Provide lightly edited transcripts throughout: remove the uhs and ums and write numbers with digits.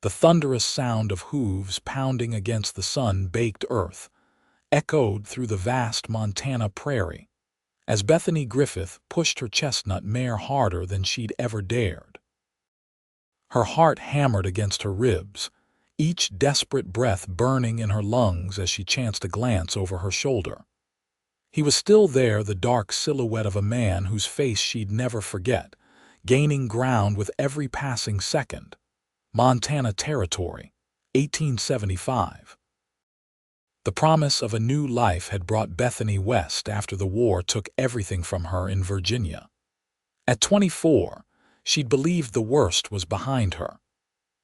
The thunderous sound of hooves pounding against the sun-baked earth echoed through the vast Montana prairie as Bethany Griffith pushed her chestnut mare harder than she'd ever dared. Her heart hammered against her ribs, each desperate breath burning in her lungs as she chanced a glance over her shoulder. He was still there, the dark silhouette of a man whose face she'd never forget, gaining ground with every passing second. Montana Territory, 1875. The promise of a new life had brought Bethany west after the war took everything from her in Virginia. At 24, she'd believed the worst was behind her.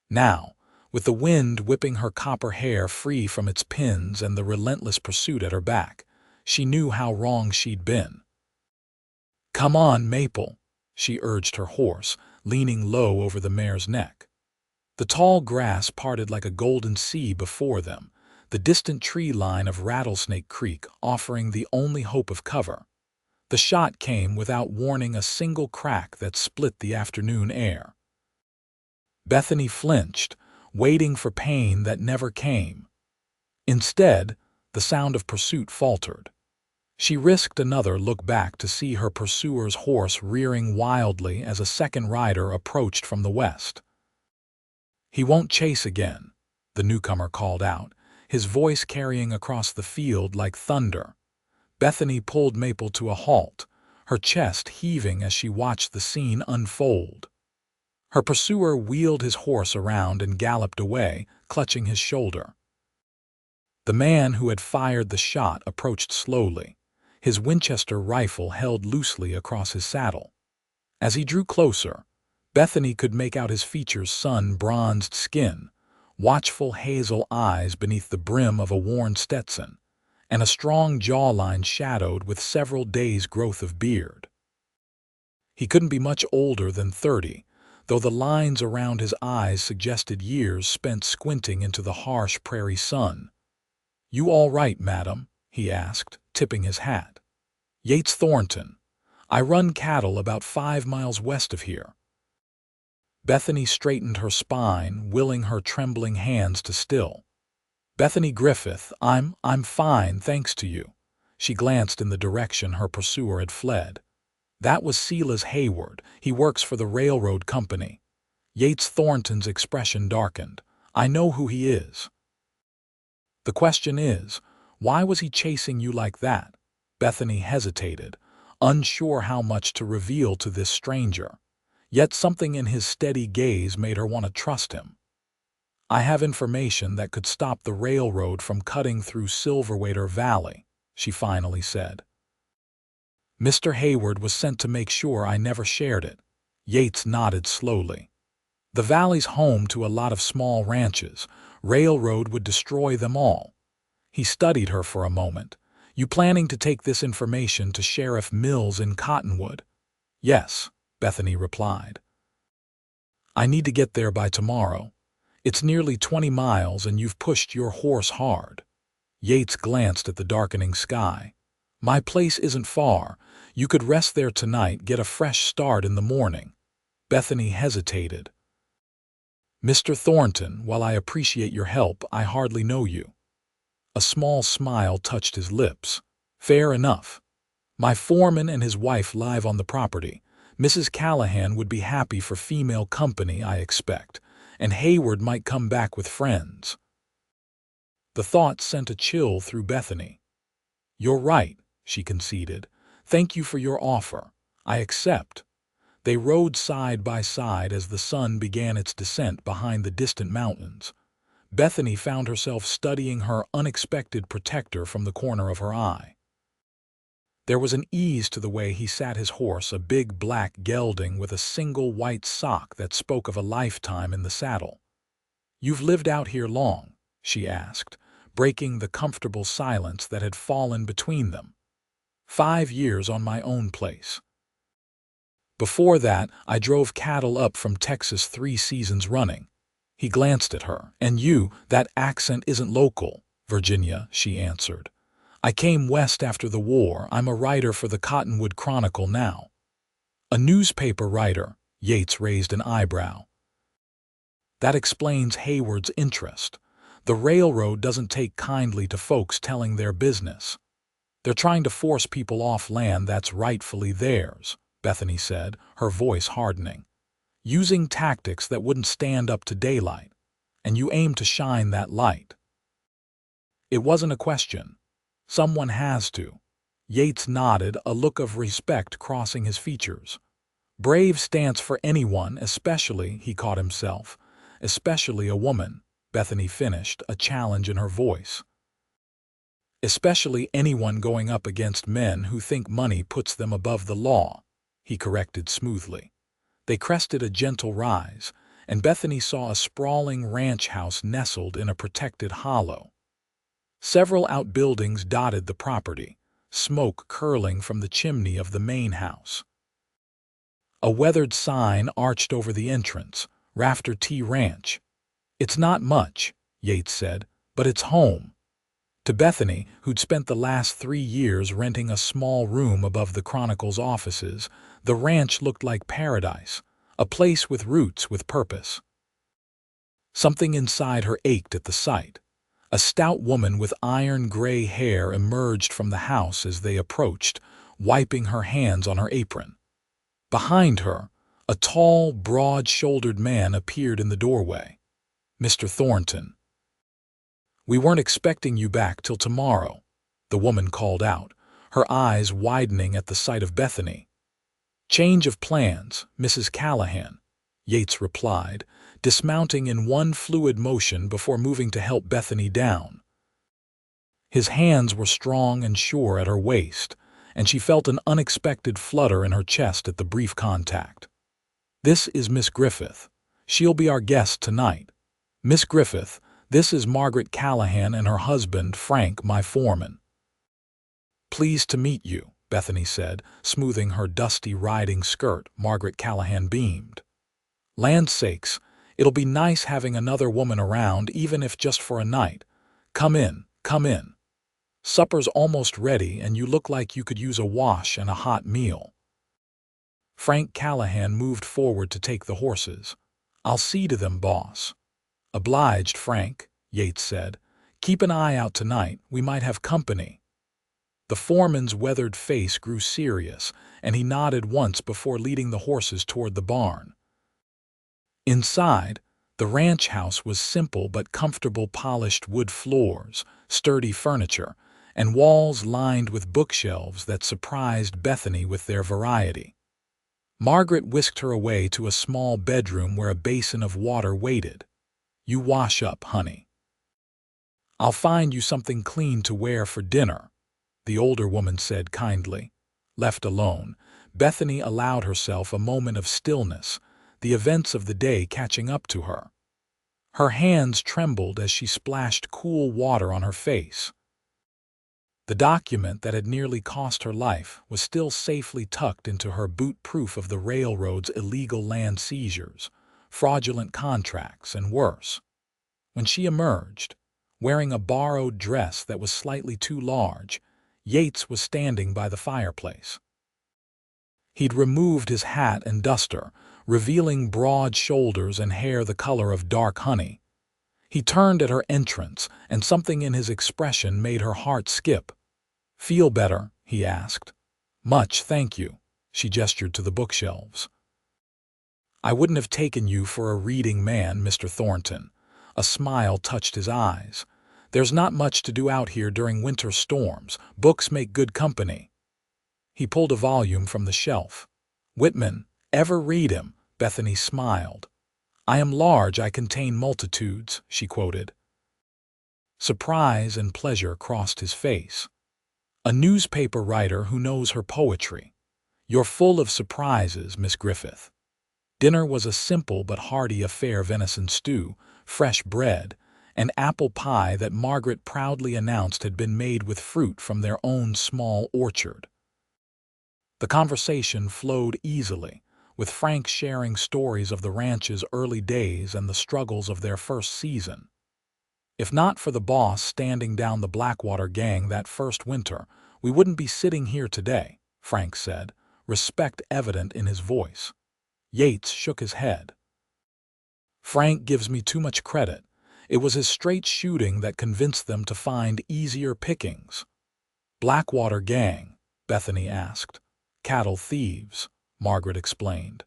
Now, with the wind whipping her copper hair free from its pins and the relentless pursuit at her back, she knew how wrong she'd been. "Come on, Maple," she urged her horse, leaning low over the mare's neck. The tall grass parted like a golden sea before them, the distant tree line of Rattlesnake Creek offering the only hope of cover. The shot came without warning, a single crack that split the afternoon air. Bethany flinched, waiting for pain that never came. Instead, the sound of pursuit faltered. She risked another look back to see her pursuer's horse rearing wildly as a second rider approached from the west. "He won't chase again," the newcomer called out, his voice carrying across the field like thunder. Bethany pulled Maple to a halt, her chest heaving as she watched the scene unfold. Her pursuer wheeled his horse around and galloped away, clutching his shoulder. The man who had fired the shot approached slowly, his Winchester rifle held loosely across his saddle. As he drew closer, Bethany could make out his features' sun-bronzed skin, watchful hazel eyes beneath the brim of a worn Stetson, and a strong jawline shadowed with several days' growth of beard. He couldn't be much older than 30, though the lines around his eyes suggested years spent squinting into the harsh prairie sun. "You all right, madam?" he asked, tipping his hat. "Yates Thornton. I run cattle about 5 miles west of here." Bethany straightened her spine, willing her trembling hands to still. "Bethany Griffith, I'm fine, thanks to you." She glanced in the direction her pursuer had fled. "That was Silas Hayward. He works for the railroad company." Yates Thornton's expression darkened. "I know who he is." "The question is, why was he chasing you like that?" Bethany hesitated, unsure how much to reveal to this stranger. Yet something in his steady gaze made her want to trust him. "I have information that could stop the railroad from cutting through Silverwater Valley," she finally said. "Mr. Hayward was sent to make sure I never shared it." Yates nodded slowly. "The valley's home to a lot of small ranches. Railroad would destroy them all." He studied her for a moment. "You planning to take this information to Sheriff Mills in Cottonwood?" "Yes," Bethany replied. "I need to get there by tomorrow. It's nearly 20 miles and you've pushed your horse hard." Yates glanced at the darkening sky. "My place isn't far. You could rest there tonight, get a fresh start in the morning." Bethany hesitated. "Mr. Thornton, while I appreciate your help, I hardly know you." A small smile touched his lips. "Fair enough. My foreman and his wife live on the property. Mrs. Callahan would be happy for female company, I expect, and Hayward might come back with friends." The thought sent a chill through Bethany. "You're right," she conceded. "Thank you for your offer. I accept." They rode side by side as the sun began its descent behind the distant mountains. Bethany found herself studying her unexpected protector from the corner of her eye. There was an ease to the way he sat his horse, a big black gelding with a single white sock that spoke of a lifetime in the saddle. "You've lived out here long?" she asked, breaking the comfortable silence that had fallen between them. 5 years on my own place. Before that, I drove cattle up from Texas 3 seasons running." He glanced at her. "And you, that accent isn't local." "Virginia," she answered. "I came west after the war. I'm a writer for the Cottonwood Chronicle now." "A newspaper writer?" Yates raised an eyebrow. That explains Hayward's interest. The railroad doesn't take kindly to folks telling their business. They're trying to force people off land that's rightfully theirs, Bethany said, her voice hardening. Using tactics that wouldn't stand up to daylight. And you aim to shine that light. It wasn't a question. Someone has to. Yates nodded, a look of respect crossing his features. Brave stance for anyone, especially, he caught himself, especially a woman, Bethany finished, a challenge in her voice. Especially anyone going up against men who think money puts them above the law, he corrected smoothly. They crested a gentle rise, and Bethany saw a sprawling ranch house nestled in a protected hollow. Several outbuildings dotted the property, smoke curling from the chimney of the main house. A weathered sign arched over the entrance, Rafter T Ranch. It's not much, Yates said, but it's home. To Bethany, who'd spent the last 3 years renting a small room above the Chronicle's offices, the ranch looked like paradise, a place with roots, with purpose. Something inside her ached at the sight. A stout woman with iron-gray hair emerged from the house as they approached, wiping her hands on her apron. Behind her, a tall, broad-shouldered man appeared in the doorway. Mr. Thornton. "We weren't expecting you back till tomorrow," the woman called out, her eyes widening at the sight of Bethany. "Change of plans, Mrs. Callahan," Yates replied, dismounting in one fluid motion before moving to help Bethany down. His hands were strong and sure at her waist, and she felt an unexpected flutter in her chest at the brief contact. "This is Miss Griffith. She'll be our guest tonight. Miss Griffith, this is Margaret Callahan and her husband, Frank, my foreman." "Pleased to meet you," Bethany said, smoothing her dusty riding skirt. Margaret Callahan beamed. "Land's sakes, it'll be nice having another woman around, even if just for a night. Come in, come in. Supper's almost ready, and you look like you could use a wash and a hot meal." Frank Callahan moved forward to take the horses. "I'll see to them, boss." "Obliged, Frank," Yates said. "Keep an eye out tonight. We might have company." The foreman's weathered face grew serious, and he nodded once before leading the horses toward the barn. Inside, the ranch house was simple but comfortable, polished wood floors, sturdy furniture, and walls lined with bookshelves that surprised Bethany with their variety. Margaret whisked her away to a small bedroom where a basin of water waited. "You wash up, honey. I'll find you something clean to wear for dinner," the older woman said kindly. Left alone, Bethany allowed herself a moment of stillness, the events of the day catching up to her. Her hands trembled as she splashed cool water on her face. The document that had nearly cost her life was still safely tucked into her boot, proof of the railroad's illegal land seizures, fraudulent contracts, and worse. When she emerged, wearing a borrowed dress that was slightly too large, Yates was standing by the fireplace. He'd removed his hat and duster, revealing broad shoulders and hair the color of dark honey. He turned at her entrance, and something in his expression made her heart skip. "Feel better?" he asked. "Much, thank you." She gestured to the bookshelves. "I wouldn't have taken you for a reading man, Mr. Thornton." A smile touched his eyes. "There's not much to do out here during winter storms. Books make good company." He pulled a volume from the shelf. "Whitman, ever read him?" Bethany smiled. "I am large, I contain multitudes," she quoted. Surprise and pleasure crossed his face. "A newspaper writer who knows her poetry. You're full of surprises, Miss Griffith." Dinner was a simple but hearty affair: venison stew, fresh bread, and apple pie that Margaret proudly announced had been made with fruit from their own small orchard. The conversation flowed easily, with Frank sharing stories of the ranch's early days and the struggles of their first season. "If not for the boss standing down the Blackwater gang that first winter, we wouldn't be sitting here today," Frank said, respect evident in his voice. Yates shook his head. Frank gives me too much credit. It was his straight shooting that convinced them to find easier pickings. Blackwater gang? Bethany asked. Cattle thieves, Margaret explained.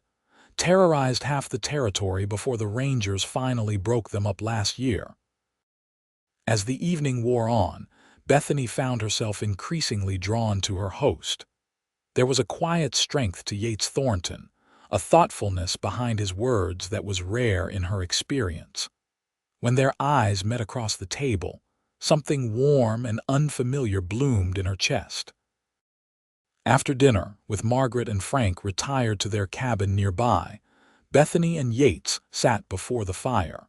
Terrorized half the territory before the Rangers finally broke them up last year. As the evening wore on, Bethany found herself increasingly drawn to her host. There was a quiet strength to Yates Thornton, a thoughtfulness behind his words that was rare in her experience. When their eyes met across the table, something warm and unfamiliar bloomed in her chest. After dinner, with Margaret and Frank retired to their cabin nearby, Bethany and Yates sat before the fire.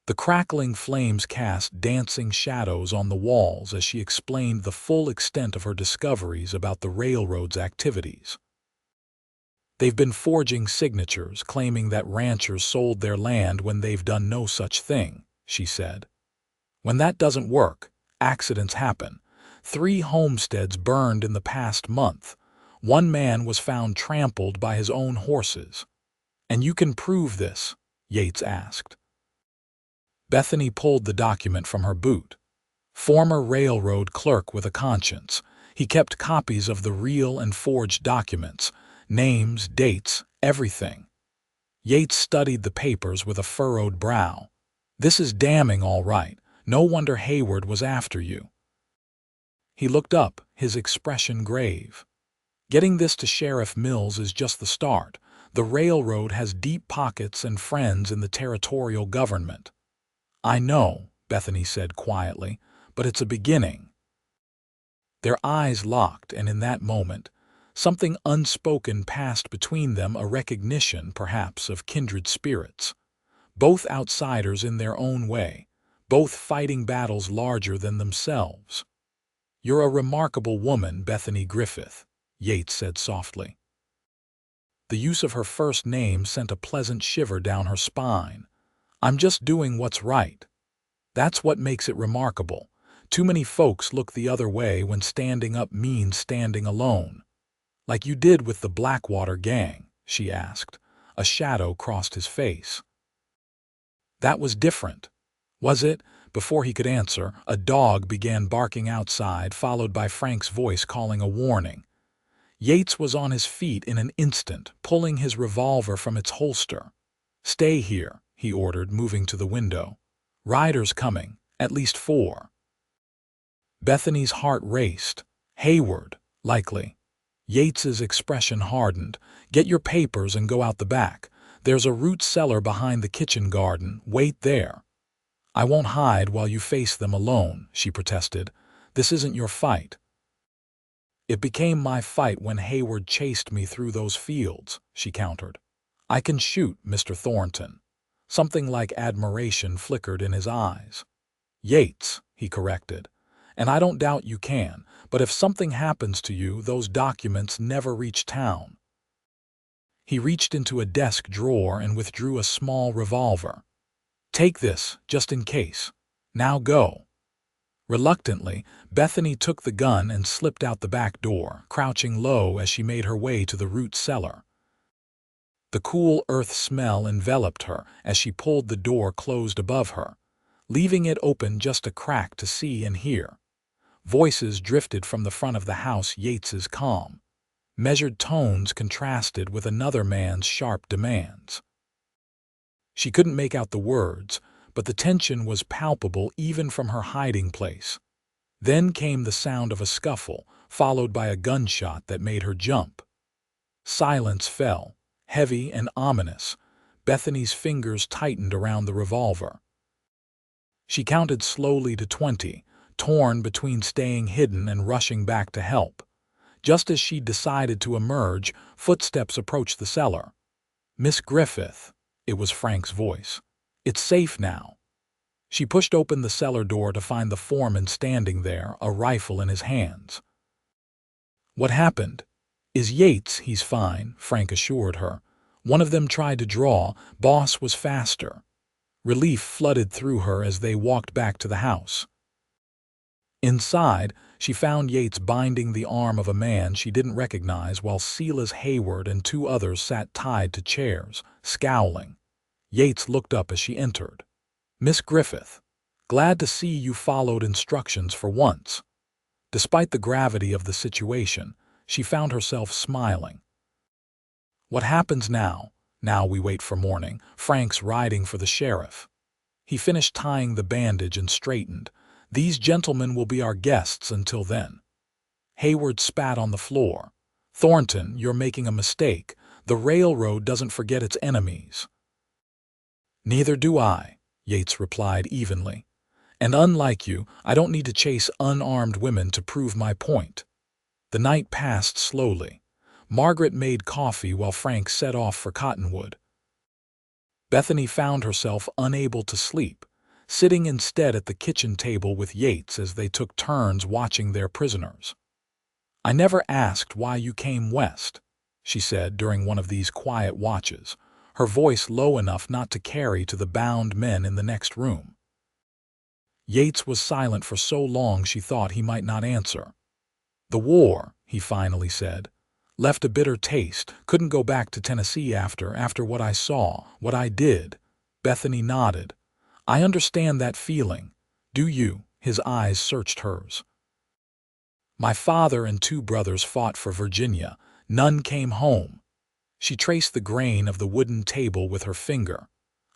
The crackling flames cast dancing shadows on the walls as she explained the full extent of her discoveries about the railroad's activities. They've been forging signatures claiming that ranchers sold their land when they've done no such thing, she said. When that doesn't work, accidents happen. 3 homesteads burned in the past month. One man was found trampled by his own horses. And you can prove this? Yates asked. Bethany pulled the document from her boot. Former railroad clerk with a conscience, he kept copies of the real and forged documents, names, dates, everything. Yates studied the papers with a furrowed brow. This is damning, all right. No wonder Hayward was after you. He looked up, his expression grave. Getting this to Sheriff Mills is just the start. The railroad has deep pockets and friends in the territorial government. I know, Bethany said quietly, but it's a beginning. Their eyes locked, and in that moment, something unspoken passed between them, a recognition, perhaps, of kindred spirits. Both outsiders in their own way, both fighting battles larger than themselves. You're a remarkable woman, Bethany Griffith, Yates said softly. The use of her first name sent a pleasant shiver down her spine. I'm just doing what's right. That's what makes it remarkable. Too many folks look the other way when standing up means standing alone. Like you did with the Blackwater gang, she asked. A shadow crossed his face. That was different. Was it? Before he could answer, a dog began barking outside, followed by Frank's voice calling a warning. Yates was on his feet in an instant, pulling his revolver from its holster. Stay here, he ordered, moving to the window. Riders coming, at least 4. Bethany's heart raced. Hayward, likely. Yates's expression hardened. Get your papers and go out the back. There's a root cellar behind the kitchen garden. Wait there. I won't hide while you face them alone, she protested. This isn't your fight. It became my fight when Hayward chased me through those fields, she countered. I can shoot, Mr. Thornton. Something like admiration flickered in his eyes. Yates, he corrected. And I don't doubt you can, but if something happens to you, those documents never reach town. He reached into a desk drawer and withdrew a small revolver. Take this, just in case. Now go. Reluctantly, Bethany took the gun and slipped out the back door, crouching low as she made her way to the root cellar. The cool earth smell enveloped her as she pulled the door closed above her, leaving it open just a crack to see and hear. Voices drifted from the front of the house, Yates's calm. Measured tones contrasted with another man's sharp demands. She couldn't make out the words, but the tension was palpable even from her hiding place. Then came the sound of a scuffle, followed by a gunshot that made her jump. Silence fell, heavy and ominous. Bethany's fingers tightened around the revolver. She counted slowly to 20, torn between staying hidden and rushing back to help. Just as she decided to emerge, footsteps approached the cellar. Miss Griffith, it was Frank's voice. It's safe now. She pushed open the cellar door to find the foreman standing there, a rifle in his hands. What happened? Is Yates? He's fine, Frank assured her. One of them tried to draw. Boss was faster. Relief flooded through her as they walked back to the house. Inside, she found Yates binding the arm of a man she didn't recognize while Silas Hayward and 2 others sat tied to chairs, scowling. Yates looked up as she entered. "Miss Griffith, glad to see you followed instructions for once." Despite the gravity of the situation, she found herself smiling. "What happens now?" "Now we wait for morning. Frank's riding for the sheriff." He finished tying the bandage and straightened. "These gentlemen will be our guests until then." Hayward spat on the floor. "Thornton, you're making a mistake. The railroad doesn't forget its enemies." "Neither do I," Yates replied evenly. "And unlike you, I don't need to chase unarmed women to prove my point." The night passed slowly. Margaret made coffee while Frank set off for Cottonwood. Bethany found herself unable to sleep, sitting instead at the kitchen table with Yates as they took turns watching their prisoners. "I never asked why you came west," she said during one of these quiet watches, her voice low enough not to carry to the bound men in the next room. Yates was silent for so long she thought he might not answer. "The war," he finally said, "left a bitter taste. Couldn't go back to Tennessee after what I saw, what I did." Bethany nodded. "I understand that feeling. Do you?" His eyes searched hers. "My father and 2 brothers fought for Virginia. None came home." She traced the grain of the wooden table with her finger.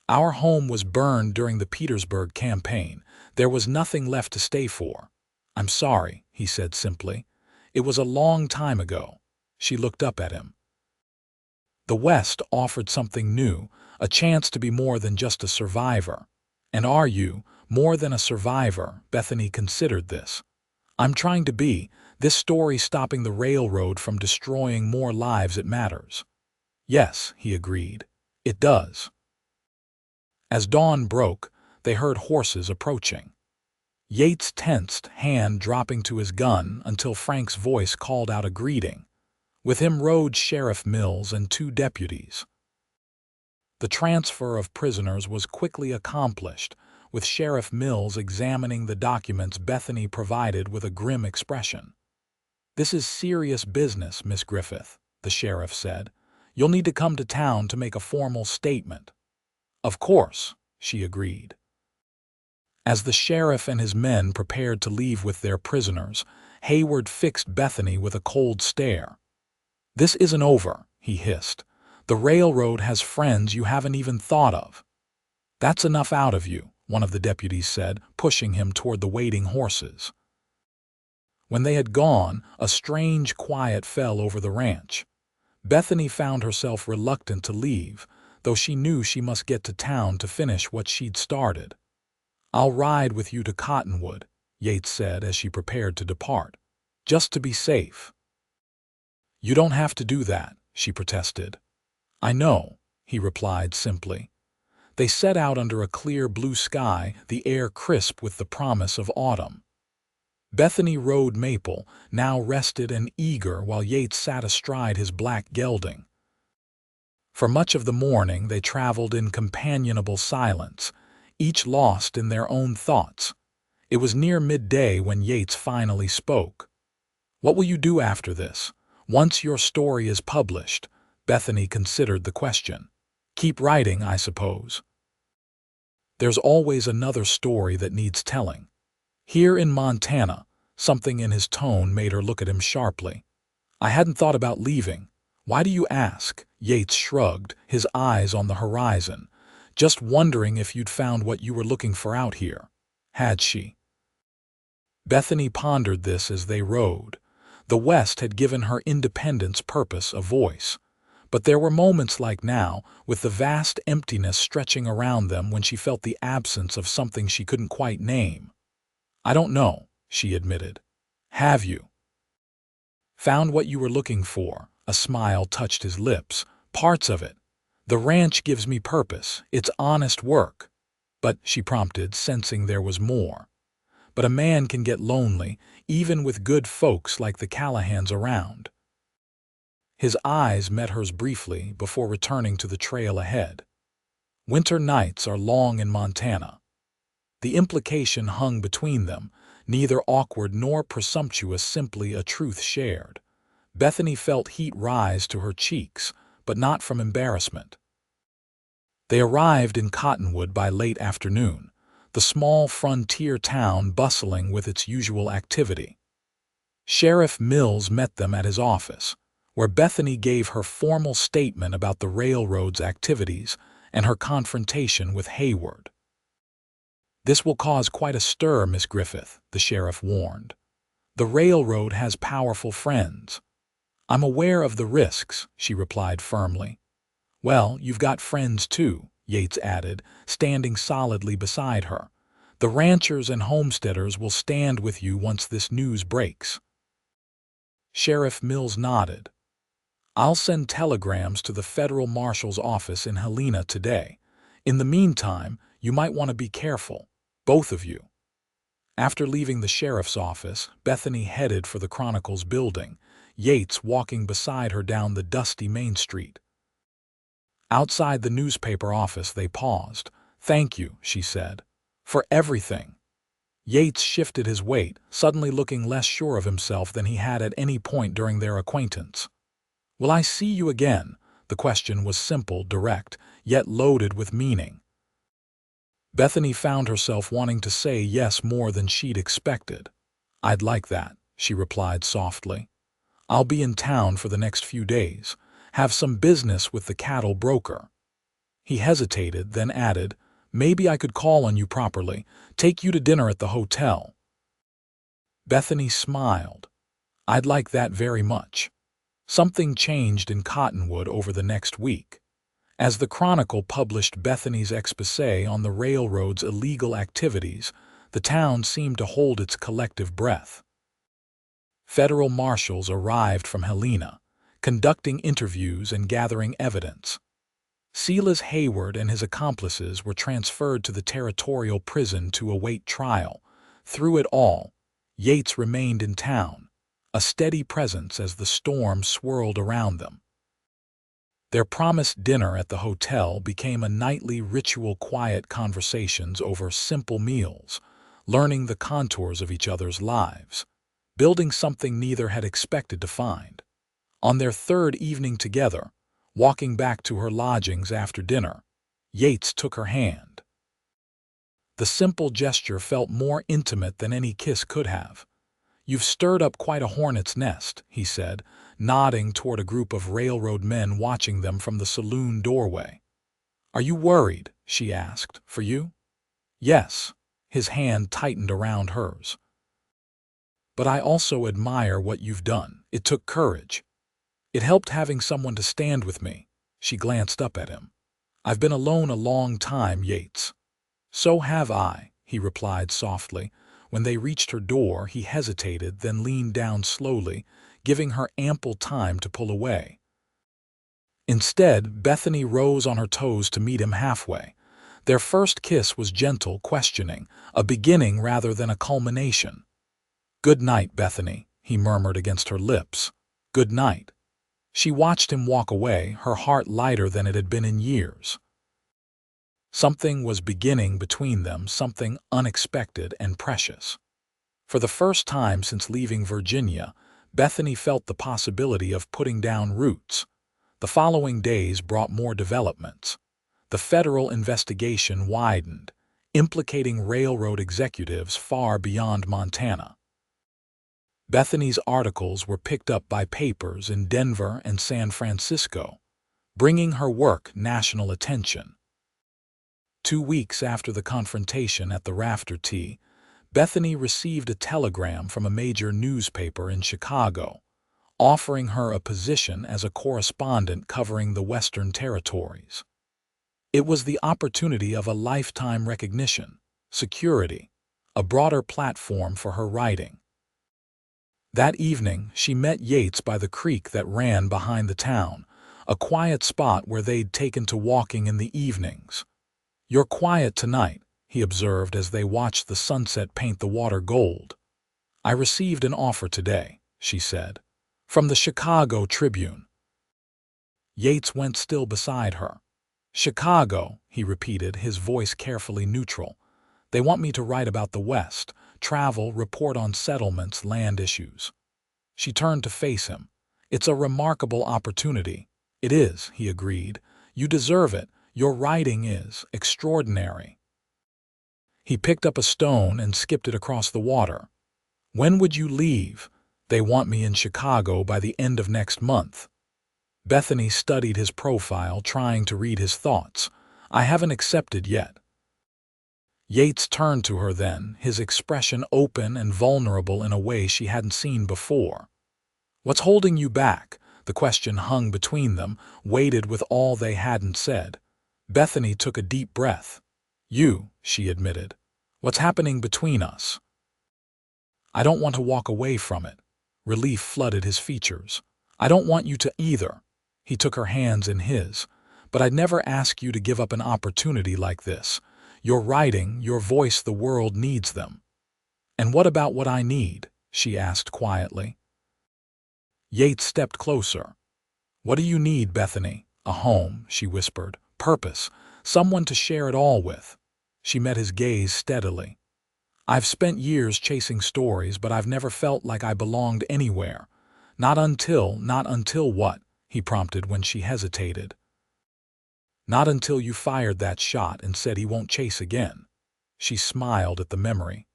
"Our home was burned during the Petersburg campaign. There was nothing left to stay for." "I'm sorry," he said simply. "It was a long time ago." She looked up at him. The West offered something new, a chance to be more than just a survivor. "And are you more than a survivor?" Bethany considered this. "I'm trying to be. This story stopping the railroad from destroying more lives, it matters." "Yes," he agreed. "It does." As dawn broke, they heard horses approaching. Yates tensed, hand dropping to his gun until Frank's voice called out a greeting. With him rode Sheriff Mills and 2 deputies. The transfer of prisoners was quickly accomplished, with Sheriff Mills examining the documents Bethany provided with a grim expression. "This is serious business, Miss Griffith," the sheriff said. "You'll need to come to town to make a formal statement." "Of course," she agreed. As the sheriff and his men prepared to leave with their prisoners, Hayward fixed Bethany with a cold stare. "This isn't over," he hissed. "The railroad has friends you haven't even thought of." "That's enough out of you," one of the deputies said, pushing him toward the waiting horses. When they had gone, a strange quiet fell over the ranch. Bethany found herself reluctant to leave, though she knew she must get to town to finish what she'd started. "I'll ride with you to Cottonwood," Yates said as she prepared to depart. "Just to be safe." "You don't have to do that," she protested. "I know," he replied simply. They set out under a clear blue sky, the air crisp with the promise of autumn. Bethany rode Maple, now rested and eager, while Yates sat astride his black gelding. For much of the morning they traveled in companionable silence, each lost in their own thoughts. It was near midday when Yates finally spoke. "What will you do after this? Once your story is published?" Bethany considered the question. "Keep writing, I suppose." "There's always another story that needs telling." "Here in Montana," something in his tone made her look at him sharply. "I hadn't thought about leaving." "Why do you ask?" Yates shrugged, his eyes on the horizon. "Just wondering if you'd found what you were looking for out here." Had she? Bethany pondered this as they rode. The West had given her independence purpose a voice. But there were moments like now, with the vast emptiness stretching around them, when she felt the absence of something she couldn't quite name. "I don't know," she admitted. "Have you found what you were looking for?" A smile touched his lips. "Parts of it. The ranch gives me purpose. It's honest work." "But," she prompted, sensing there was more. "But a man can get lonely, even with good folks like the Callahans around." His eyes met hers briefly before returning to the trail ahead. "Winter nights are long in Montana." The implication hung between them, neither awkward nor presumptuous, simply a truth shared. Bethany felt heat rise to her cheeks, but not from embarrassment. They arrived in Cottonwood by late afternoon, the small frontier town bustling with its usual activity. Sheriff Mills met them at his office, where Bethany gave her formal statement about the railroad's activities and her confrontation with Hayward. "This will cause quite a stir, Miss Griffith," the sheriff warned. "The railroad has powerful friends." "I'm aware of the risks," she replied firmly. "Well, you've got friends too," Yates added, standing solidly beside her. "The ranchers and homesteaders will stand with you once this news breaks." Sheriff Mills nodded. "I'll send telegrams to the federal marshal's office in Helena today. In the meantime, you might want to be careful, both of you." After leaving the sheriff's office, Bethany headed for the Chronicle's building, Yates walking beside her down the dusty Main Street. Outside the newspaper office they paused. "Thank you," she said, "for everything." Yates shifted his weight, suddenly looking less sure of himself than he had at any point during their acquaintance. "Will I see you again?" The question was simple, direct, yet loaded with meaning. Bethany found herself wanting to say yes more than she'd expected. "I'd like that," she replied softly. "I'll be in town for the next few days. Have some business with the cattle broker." He hesitated, then added, "Maybe I could call on you properly, take you to dinner at the hotel." Bethany smiled. "I'd like that very much." Something changed in Cottonwood over the next week. As the Chronicle published Bethany's exposé on the railroad's illegal activities, the town seemed to hold its collective breath. Federal marshals arrived from Helena, conducting interviews and gathering evidence. Silas Hayward and his accomplices were transferred to the territorial prison to await trial. Through it all, Yates remained in town, a steady presence as the storm swirled around them. Their promised dinner at the hotel became a nightly ritual, quiet conversations over simple meals, learning the contours of each other's lives, building something neither had expected to find. On their third evening together, walking back to her lodgings after dinner, Yates took her hand. The simple gesture felt more intimate than any kiss could have. "You've stirred up quite a hornet's nest," he said, nodding toward a group of railroad men watching them from the saloon doorway. "Are you worried?" she asked. "For you?" "Yes." His hand tightened around hers. "But I also admire what you've done. It took courage. It helped having someone to stand with me." She glanced up at him. "I've been alone a long time, Yates." "So have I," he replied softly. When they reached her door, he hesitated, then leaned down slowly, giving her ample time to pull away. Instead, Bethany rose on her toes to meet him halfway. Their first kiss was gentle, questioning, a beginning rather than a culmination. "Good night, Bethany," he murmured against her lips. "Good night." She watched him walk away, her heart lighter than it had been in years. Something was beginning between them, something unexpected and precious. For the first time since leaving Virginia, Bethany felt the possibility of putting down roots. The following days brought more developments. The federal investigation widened, implicating railroad executives far beyond Montana. Bethany's articles were picked up by papers in Denver and San Francisco, bringing her work national attention. 2 weeks after the confrontation at the rafter tea, Bethany received a telegram from a major newspaper in Chicago, offering her a position as a correspondent covering the Western Territories. It was the opportunity of a lifetime recognition, security, a broader platform for her writing. That evening, she met Yates by the creek that ran behind the town, a quiet spot where they'd taken to walking in the evenings. "You're quiet tonight," he observed as they watched the sunset paint the water gold. "I received an offer today," she said, "from the Chicago Tribune." Yates went still beside her. "Chicago," he repeated, his voice carefully neutral. "They want me to write about the West, travel, report on settlements, land issues." She turned to face him. "It's a remarkable opportunity." "It is," he agreed. "You deserve it. Your writing is extraordinary." He picked up a stone and skipped it across the water. "When would you leave?" "They want me in Chicago by the end of next month." Bethany studied his profile, trying to read his thoughts. "I haven't accepted yet." Yates turned to her then, his expression open and vulnerable in a way she hadn't seen before. "What's holding you back?" The question hung between them, weighted with all they hadn't said. Bethany took a deep breath. "You," she admitted. "What's happening between us?" "I don't want to walk away from it." Relief flooded his features. "I don't want you to either." He took her hands in his. "But I'd never ask you to give up an opportunity like this. Your writing, your voice, the world needs them." "And what about what I need?" she asked quietly. Yates stepped closer. "What do you need, Bethany?" "A home," she whispered. "Purpose. Someone to share it all with." She met his gaze steadily. "I've spent years chasing stories, but I've never felt like I belonged anywhere. Not until what?" he prompted when she hesitated. "Not until you fired that shot and said he won't chase again." She smiled at the memory.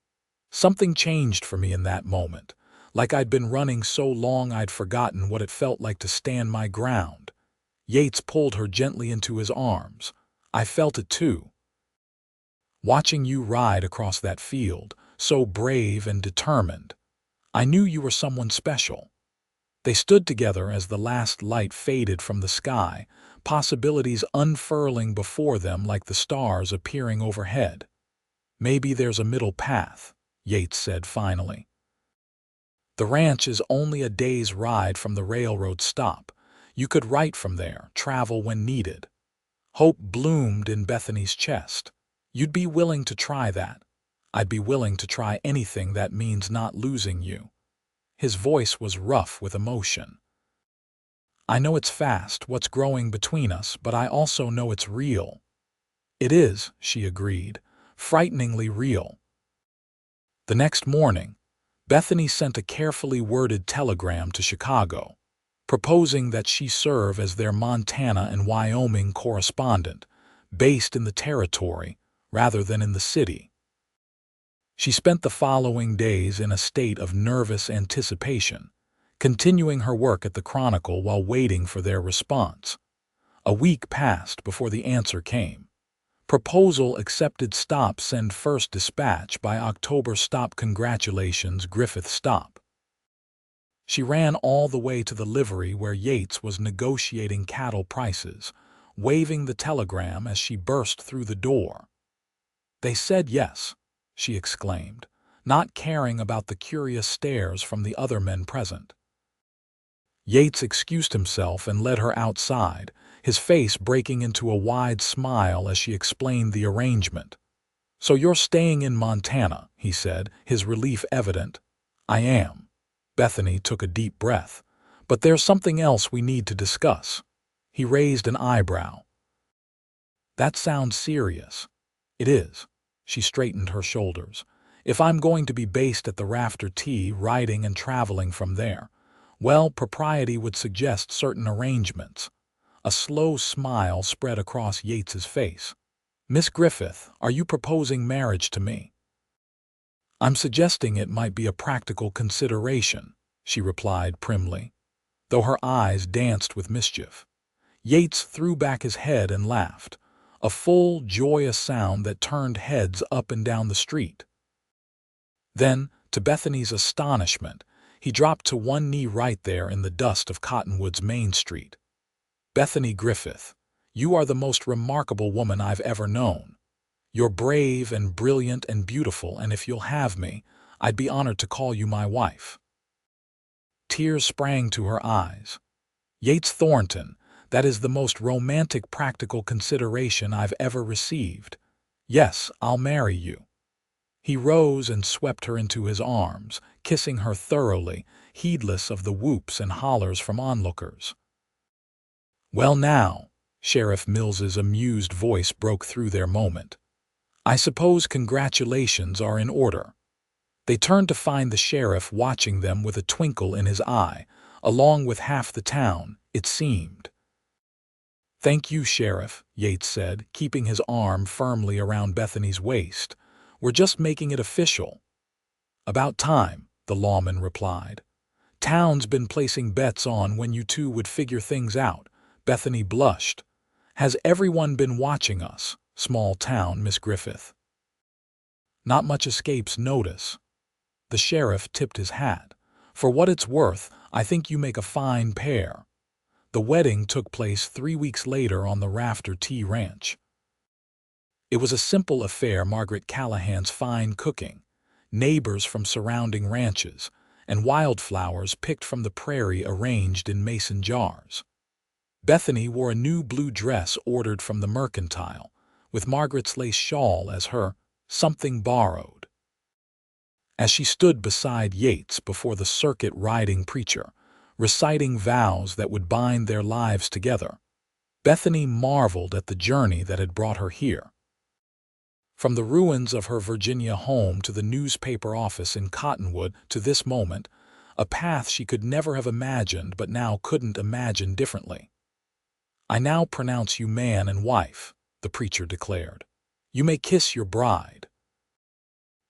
"Something changed for me in that moment. Like I'd been running so long I'd forgotten what it felt like to stand my ground." Yates pulled her gently into his arms. "I felt it too. Watching you ride across that field, so brave and determined. I knew you were someone special." They stood together as the last light faded from the sky, possibilities unfurling before them like the stars appearing overhead. "Maybe there's a middle path," Yates said finally. "The ranch is only a day's ride from the railroad stop. You could write from there, travel when needed." Hope bloomed in Bethany's chest. "You'd be willing to try that?" "I'd be willing to try anything that means not losing you." His voice was rough with emotion. "I know it's fast, what's growing between us, but I also know it's real." "It is," she agreed, "frighteningly real." The next morning, Bethany sent a carefully worded telegram to Chicago, proposing that she serve as their Montana and Wyoming correspondent, based in the territory rather than in the city. She spent the following days in a state of nervous anticipation, continuing her work at the Chronicle while waiting for their response. A week passed before the answer came. "Proposal accepted. Stop. Send first dispatch by October. Stop. Congratulations, Griffith. Stop." She ran all the way to the livery where Yates was negotiating cattle prices, waving the telegram as she burst through the door. "They said yes," she exclaimed, not caring about the curious stares from the other men present. Yates excused himself and led her outside, his face breaking into a wide smile as she explained the arrangement. "So you're staying in Montana," he said, his relief evident. "I am." Bethany took a deep breath. "But there's something else we need to discuss." He raised an eyebrow. "That sounds serious." "It is." She straightened her shoulders. "If I'm going to be based at the Rafter Tea, writing and traveling from there, well, propriety would suggest certain arrangements." A slow smile spread across Yates's face. "Miss Griffith, are you proposing marriage to me?" "I'm suggesting it might be a practical consideration," she replied primly, though her eyes danced with mischief. Yates threw back his head and laughed, a full, joyous sound that turned heads up and down the street. Then, to Bethany's astonishment, he dropped to one knee right there in the dust of Cottonwood's Main Street. "Bethany Griffith, you are the most remarkable woman I've ever known. You're brave and brilliant and beautiful, and if you'll have me, I'd be honored to call you my wife." Tears sprang to her eyes. "Yates Thornton, that is the most romantic practical consideration I've ever received. Yes, I'll marry you." He rose and swept her into his arms, kissing her thoroughly, heedless of the whoops and hollers from onlookers. "Well now," Sheriff Mills's amused voice broke through their moment, "I suppose congratulations are in order." They turned to find the sheriff watching them with a twinkle in his eye, along with half the town, it seemed. "Thank you, Sheriff," Yates said, keeping his arm firmly around Bethany's waist. "We're just making it official." "About time," the lawman replied. "Town's been placing bets on when you two would figure things out." Bethany blushed. "Has everyone been watching us, small town Miss Griffith?" "Not much escapes notice." The sheriff tipped his hat. "For what it's worth, I think you make a fine pair." The wedding took place 3 weeks later on the Rafter Tea Ranch. It was a simple affair, Margaret Callahan's fine cooking, neighbors from surrounding ranches, and wildflowers picked from the prairie arranged in mason jars. Bethany wore a new blue dress ordered from the mercantile, with Margaret's lace shawl as her something borrowed. As she stood beside Yates before the circuit-riding preacher, reciting vows that would bind their lives together, Bethany marveled at the journey that had brought her here. From the ruins of her Virginia home to the newspaper office in Cottonwood to this moment, a path she could never have imagined but now couldn't imagine differently. "I now pronounce you man and wife," the preacher declared. "You may kiss your bride."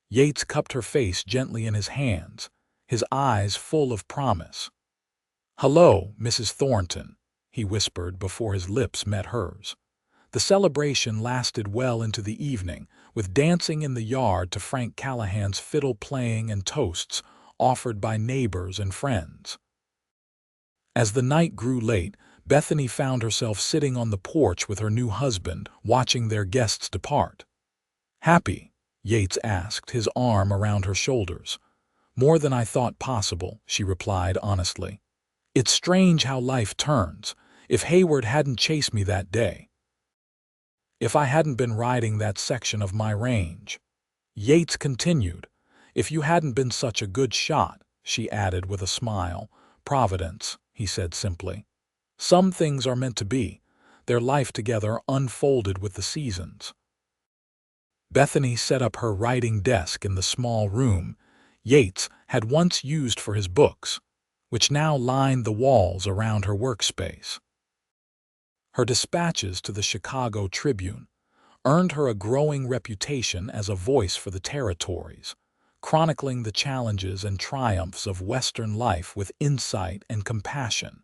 Yates cupped her face gently in his hands, his eyes full of promise. "Hello, Mrs. Thornton," he whispered before his lips met hers. The celebration lasted well into the evening, with dancing in the yard to Frank Callahan's fiddle playing and toasts offered by neighbors and friends. As the night grew late, Bethany found herself sitting on the porch with her new husband, watching their guests depart. "Happy?" Yates asked, his arm around her shoulders. "More than I thought possible," she replied honestly. "It's strange how life turns. If Hayward hadn't chased me that day. If I hadn't been riding that section of my range." Yates continued. "If you hadn't been such a good shot," she added with a smile. "Providence," he said simply. "Some things are meant to be." Their life together unfolded with the seasons. Bethany set up her writing desk in the small room Yates had once used for his books, which now lined the walls around her workspace. Her dispatches to the Chicago Tribune earned her a growing reputation as a voice for the territories, chronicling the challenges and triumphs of Western life with insight and compassion.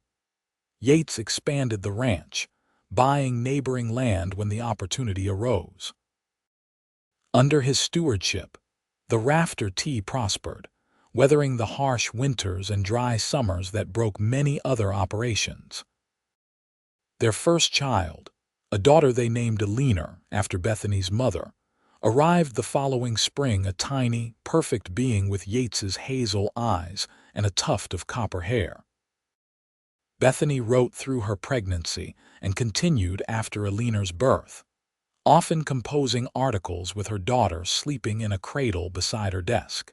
Yates expanded the ranch, buying neighboring land when the opportunity arose. Under his stewardship, the Rafter Tea prospered, weathering the harsh winters and dry summers that broke many other operations. Their first child, a daughter they named Eleanor after Bethany's mother, arrived the following spring, a tiny, perfect being with Yates's hazel eyes and a tuft of copper hair. Bethany wrote through her pregnancy and continued after Eleanor's birth, often composing articles with her daughter sleeping in a cradle beside her desk.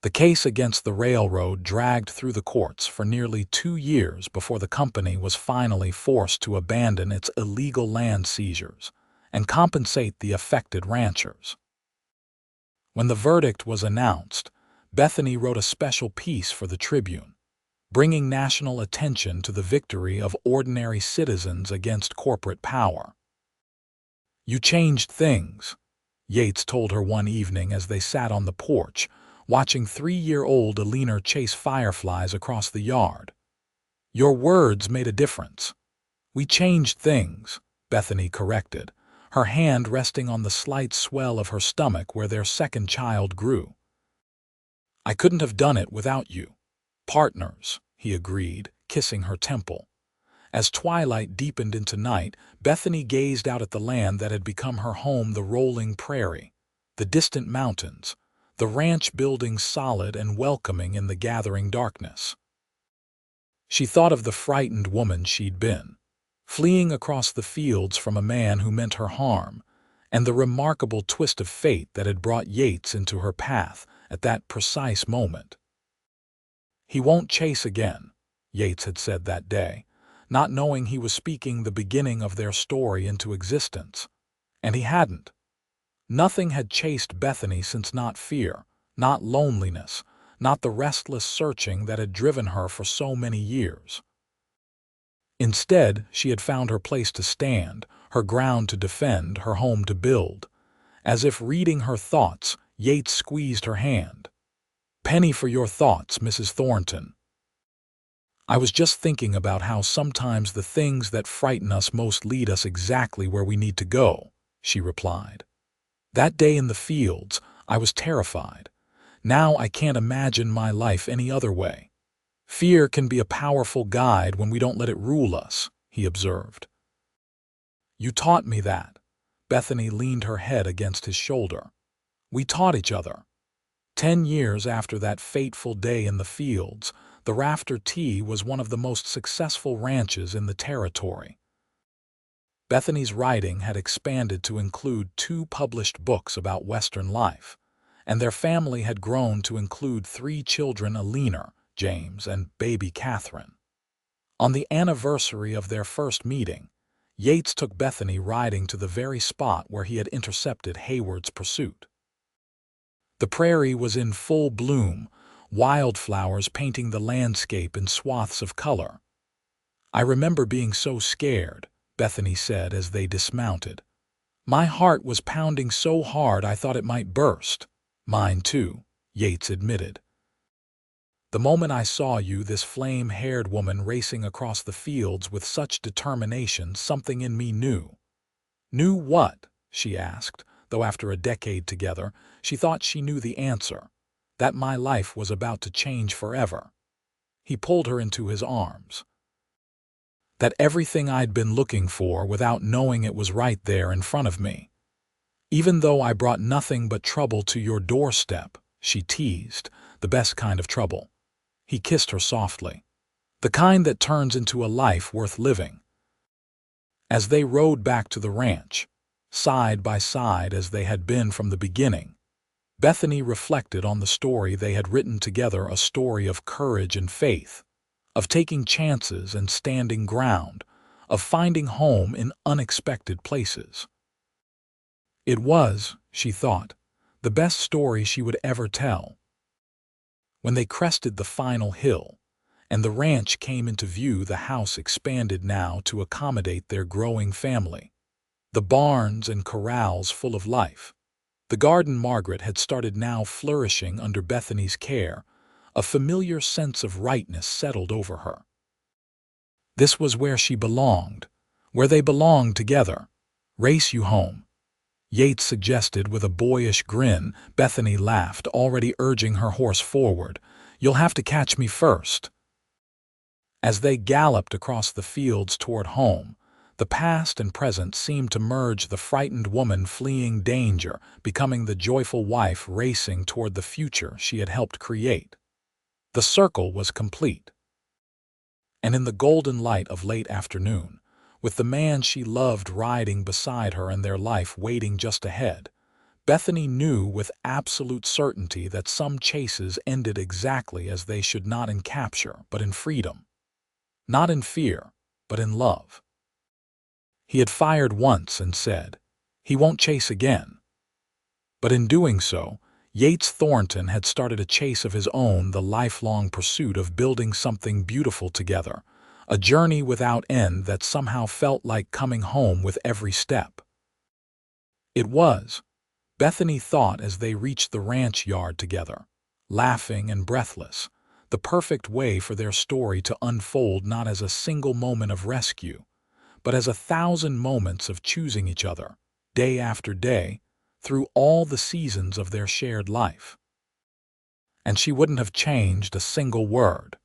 The case against the railroad dragged through the courts for nearly 2 years before the company was finally forced to abandon its illegal land seizures and compensate the affected ranchers. When the verdict was announced, Bethany wrote a special piece for the Tribune, bringing national attention to the victory of ordinary citizens against corporate power. "You changed things," Yates told her one evening as they sat on the porch, watching 3-year-old Eleanor chase fireflies across the yard. "Your words made a difference." "We changed things," Bethany corrected, her hand resting on the slight swell of her stomach where their second child grew. "I couldn't have done it without you." "Partners," he agreed, kissing her temple. As twilight deepened into night, Bethany gazed out at the land that had become her home, the rolling prairie, the distant mountains, the ranch buildings solid and welcoming in the gathering darkness. She thought of the frightened woman she'd been, fleeing across the fields from a man who meant her harm, and the remarkable twist of fate that had brought Yates into her path at that precise moment. "He won't chase again," Yates had said that day, not knowing he was speaking the beginning of their story into existence. And he hadn't. Nothing had chased Bethany since, not fear, not loneliness, not the restless searching that had driven her for so many years. Instead, she had found her place to stand, her ground to defend, her home to build. As if reading her thoughts, Yates squeezed her hand. "Penny for your thoughts, Mrs. Thornton. I was just thinking about how sometimes the things that frighten us most lead us exactly where we need to go," she replied. "That day in the fields, I was terrified. Now I can't imagine my life any other way." "Fear can be a powerful guide when we don't let it rule us," he observed. "You taught me that." Bethany leaned her head against his shoulder. "We taught each other." 10 years after that fateful day in the fields, the Rafter Tea was one of the most successful ranches in the territory. Bethany's writing had expanded to include 2 published books about Western life, and their family had grown to include 3 children: Alina, James, and baby Catherine. On the anniversary of their first meeting, Yates took Bethany riding to the very spot where he had intercepted Hayward's pursuit. The prairie was in full bloom, wildflowers painting the landscape in swaths of color. "I remember being so scared," Bethany said as they dismounted. "My heart was pounding so hard I thought it might burst." "Mine too," Yates admitted. "The moment I saw you, this flame-haired woman racing across the fields with such determination, something in me knew." "Knew what?" she asked, though after a decade together, she thought she knew the answer: that my life was about to change forever. He pulled her into his arms. "That everything I'd been looking for without knowing it was right there in front of me. Even though I brought nothing but trouble to your doorstep," she teased, "the best kind of trouble." He kissed her softly. "The kind that turns into a life worth living." As they rode back to the ranch, side by side as they had been from the beginning, Bethany reflected on the story they had written together, a story of courage and faith, of taking chances and standing ground, of finding home in unexpected places. It was, she thought, the best story she would ever tell. When they crested the final hill, and the ranch came into view, the house expanded now to accommodate their growing family. The barns and corrals full of life. The garden Margaret had started now flourishing under Bethany's care. A familiar sense of rightness settled over her. This was where she belonged, where they belonged together. "Race you home," Yates suggested with a boyish grin. Bethany laughed, already urging her horse forward. "You'll have to catch me first." As they galloped across the fields toward home, the past and present seemed to merge, the frightened woman fleeing danger, becoming the joyful wife racing toward the future she had helped create. The circle was complete. And in the golden light of late afternoon, with the man she loved riding beside her and their life waiting just ahead, Bethany knew with absolute certainty that some chases ended exactly as they should, not in capture, but in freedom. Not in fear, but in love. He had fired once and said, "He won't chase again." But in doing so, Yates Thornton had started a chase of his own, the lifelong pursuit of building something beautiful together, a journey without end that somehow felt like coming home with every step. It was, Bethany thought as they reached the ranch yard together, laughing and breathless, the perfect way for their story to unfold, not as a single moment of rescue, but as 1,000 moments of choosing each other, day after day, through all the seasons of their shared life. And she wouldn't have changed a single word.